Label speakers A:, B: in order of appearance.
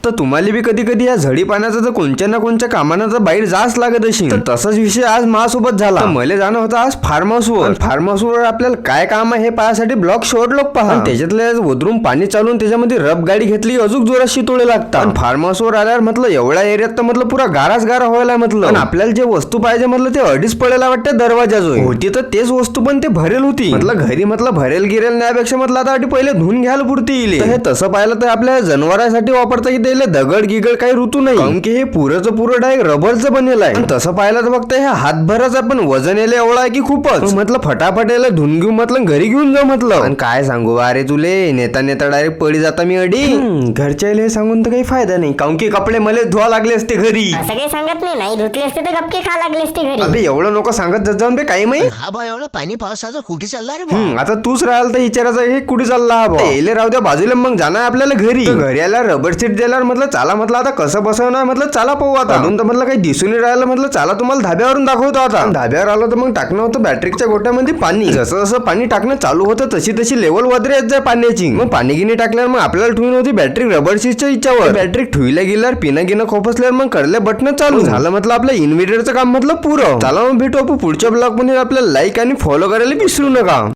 A: तर तुम्हाला बी कधी कधी या झडी पाण्याचा जर कोणत्या ना कोणत्या कामानं जर बाहेर जाच लागत असेल तर तसाच विषय आज माझ्यासोबत झाला. मला जाणं होतं आज फार्म हाऊसवर. फार्म हाऊसवर आपल्याला काय काम आहे हे पाहासाठी ब्लॉग शॉर्ट लोक पहा. त्याच्यातले वधरून पाणी चालून त्याच्यामध्ये रब गाडी घेतली अजून जोरात शितोळे लागतात. फार्म हाऊसवर आल्यावर म्हटलं एवढ्या एरियात तर म्हटलं पुरा गाराच गारा व्हायला म्हटलं. आपल्याला जे वस्तू पाहिजे म्हटलं ते अडीच पडायला वाटतं दरवाजा जो होती तर तेच वस्तू पण ते भरेल होती. म्हटलं घरी म्हटलं भरेल गिरेल न्यायापेक्षा म्हटलं आता पहिले धुवून घ्यायला पुरती येईल. हे तसं पाहिलं तर आपल्या जनावरांसाठी वापरता येते दगड गिगड काही ऋतू नाही कारण की हे पुरंच पुरं डायरेक्ट रबरचं बनेल आहे. तसं पाहिलं तर फक्त हे हातभराचा पण वजन यायला एवढा आहे की खूपच. म्हटलं फटाफट यायला धुवून घेऊन म्हटलं घरी घेऊन जाऊ म्हटलं. आणि काय सांगू अरे तुले नेता नेता डायरेक्ट पडी जाता मी अडी. घरच्या सांगून तर काही फायदा नाही कारण की कपडे मला धुवा लागले असते घरी.
B: असं काही सांगत नाही धुतले असते तर गपके खा लागले असते घरी.
A: अबे एवढं नको सांगत जाऊन बे काही माहिती.
C: हा बा एवढं पाणी पावसाचं कुठे चालणार रे बा?
A: आता तूच राहाल तर विचारायचं हे कुठे चालला हा भाऊ. येले राहू द्या बाजूला मग जाणार आपल्याला घरी. घरी आला रबर सीट दिल्यावर म्हटलं चला म्हटलं आता कसं बसवणार म्हटलं चला पाहू आता. अजून तर म्हटलं काही दिसून राहिलं म्हटलं चला तुम्हाला धाब्यावरून दाखवतो आता. धाब्यावर आलं तर मग टाकणं होतं बॅटरीच्या गोट्यामध्ये पाणी. जसं जसं पाणी टाकणं चालू होतं तशी तशी लेवल वगैरे येत जाय पाण्याची. मग पाणी गिनी टाकल्यावर मग आपल्याला ठेवून होती बॅटरी रबर सीटच्या इच्छावर. बॅटरी ठेवल्या गेल्यावर पिणं गिनं खोपसल्यावर मग कडले बटन चालू झालं म्हटलं आपलं इन्व्हर्टरचं काम म्हटलं पुरं. चला मग भेटू आपण पुढच्या ब्लॉग मध्ये. आपल्याला लाईक आणि फॉलो करायला विसरू नका.